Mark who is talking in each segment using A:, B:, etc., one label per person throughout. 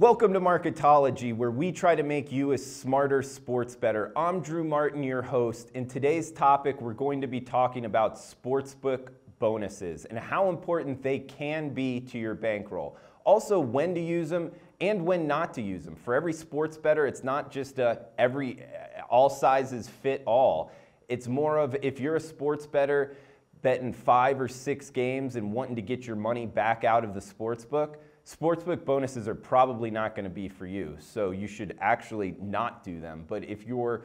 A: Welcome to Marketology, where we try to make you a smarter sports bettor. I'm Drew Martin, your host. In today's topic, we're going to be talking about sportsbook bonuses and how important they can be to your bankroll. Also, when to use them and when not to use them. For every sports bettor, it's not just all sizes fit all. It's more of, if you're a sports bettor betting 5 or 6 games and wanting to get your money back out of the sportsbook bonuses are probably not going to be for you, so you should actually not do them. But if you're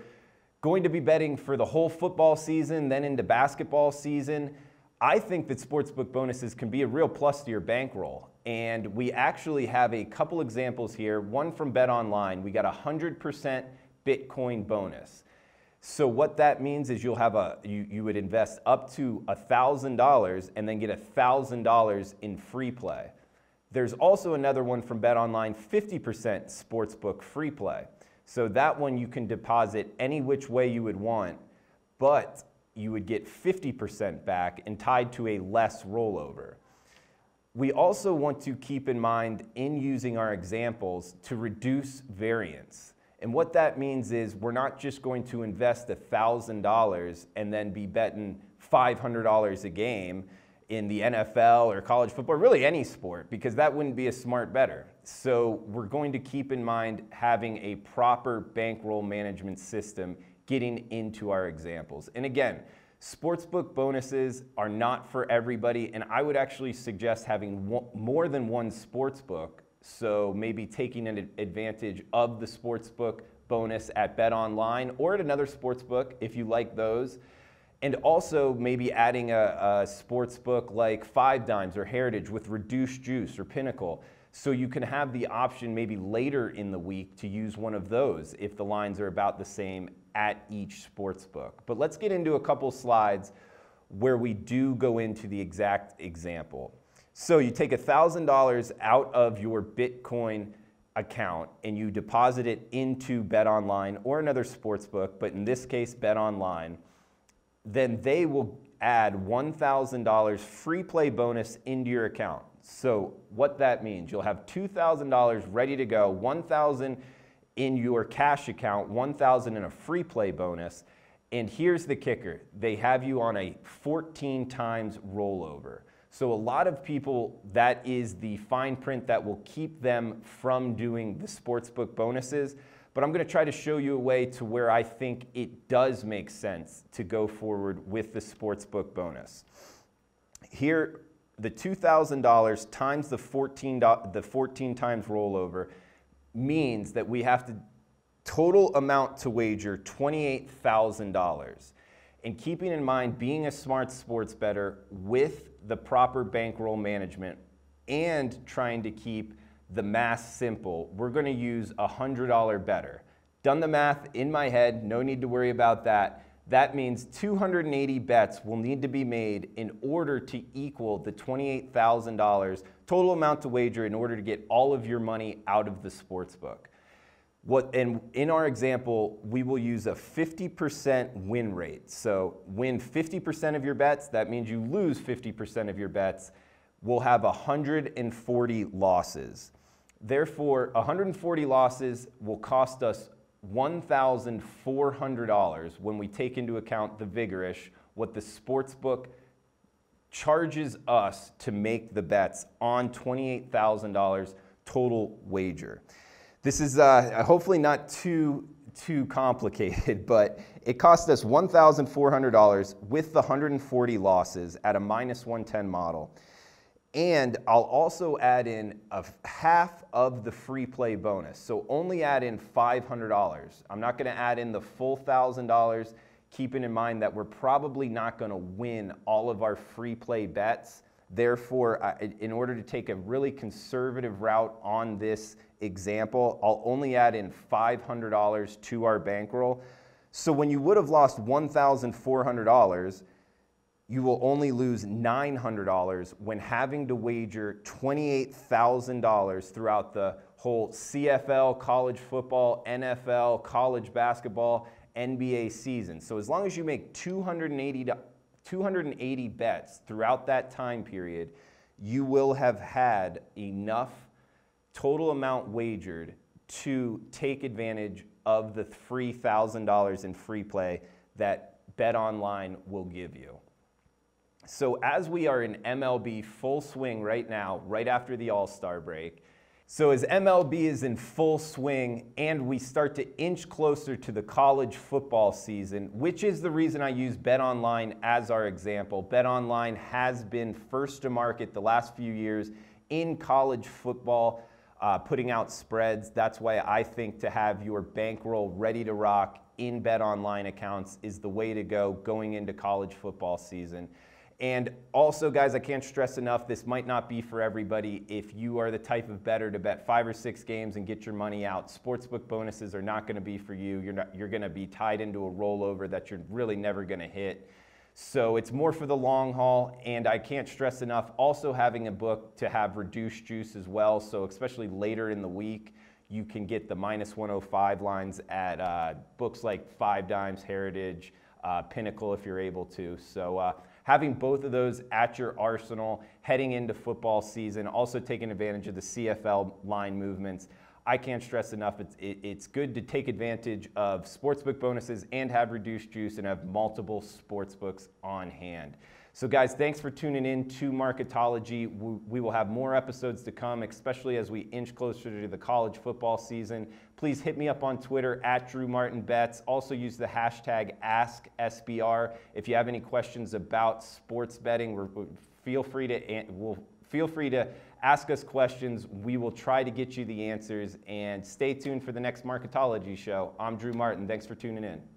A: going to be betting for the whole football season, then into basketball season, I think that sportsbook bonuses can be a real plus to your bankroll. And we actually have a couple examples here. One from BetOnline, we got a 100% Bitcoin bonus. So what that means is you'll have you would invest up to $1,000 and then get $1,000 in free play. There's also another one from BetOnline, 50% sportsbook free play. So that one you can deposit any which way you would want, but you would get 50% back and tied to a less rollover. We also want to keep in mind in using our examples to reduce variance. And what that means is we're not just going to invest $1,000 and then be betting $500 a game in the NFL or college football, really any sport, because that wouldn't be a smart bettor. So we're going to keep in mind having a proper bankroll management system getting into our examples. And again, sportsbook bonuses are not for everybody, and I would actually suggest having more than one sportsbook, so maybe taking an advantage of the sportsbook bonus at BetOnline or at another sportsbook if you like those. And also maybe adding a sports book like Five Dimes or Heritage with reduced juice or Pinnacle, so you can have the option maybe later in the week to use one of those if the lines are about the same at each sports book. But let's get into a couple slides where we do go into the exact example. So you take $1,000 out of your Bitcoin account and you deposit it into BetOnline or another sports book, but in this case BetOnline. Then they will add $1,000 free play bonus into your account. So what that means, you'll have $2,000 ready to go, $1,000 in your cash account, $1,000 in a free play bonus. And here's the kicker, they have you on a 14 times rollover. So a lot of people, that is the fine print that will keep them from doing the sportsbook bonuses. But I'm going to try to show you a way to where I think it does make sense to go forward with the sportsbook bonus. Here, the $2,000 times the 14 times rollover means that we have to total amount to wager $28,000. And keeping in mind being a smart sports bettor with the proper bankroll management and trying to keep the math simple, we're going to use a $100 bettor. Done the math in my head, no need to worry about that. That means 280 bets will need to be made in order to equal the $28,000 total amount to wager in order to get all of your money out of the sportsbook. And in our example, we will use a 50% win rate. So win 50% of your bets, that means you lose 50% of your bets. We'll have 140 losses. Therefore, 140 losses will cost us $1,400 when we take into account the vigorish, what the sportsbook charges us to make the bets on $28,000 total wager. This is hopefully not too complicated, but it cost us $1,400 with the 140 losses at a -110 model. And I'll also add in half of the free play bonus. So only add in $500. I'm not going to add in the full $1,000, keeping in mind that we're probably not going to win all of our free play bets. Therefore, in order to take a really conservative route on this example, I'll only add in $500 to our bankroll. So when you would have lost $1,400, you will only lose $900 when having to wager $28,000 throughout the whole CFL, college football, NFL, college basketball, NBA season. So as long as you make 280 bets throughout that time period, you will have had enough total amount wagered to take advantage of the free $1,000 in free play that BetOnline will give you. So as we are in MLB full swing right now, right after the All-Star break, so as MLB is in full swing and we start to inch closer to the college football season, which is the reason I use BetOnline as our example. BetOnline has been first to market the last few years in college football, putting out spreads. That's why I think to have your bankroll ready to rock in BetOnline accounts is the way to go going into college football season. And also, guys, I can't stress enough, this might not be for everybody. If you are the type of bettor to bet 5 or 6 games and get your money out, sportsbook bonuses are not going to be for you. You're going to be tied into a rollover that you're really never going to hit. So it's more for the long haul, and I can't stress enough also having a book to have reduced juice as well. So especially later in the week, you can get the -105 lines at books like 5 Dimes, Heritage, Pinnacle if you're able to. So having both of those at your arsenal heading into football season, also taking advantage of the CFL line movements. I can't stress enough, it's good to take advantage of sportsbook bonuses and have reduced juice and have multiple sportsbooks on hand. So guys, thanks for tuning in to Marketology. We will have more episodes to come, especially as we inch closer to the college football season. Please hit me up on Twitter at DrewMartinBets. Also use the hashtag AskSBR. If you have any questions about sports betting, feel free to ask us questions. We will try to get you the answers. And stay tuned for the next Marketology show. I'm Drew Martin. Thanks for tuning in.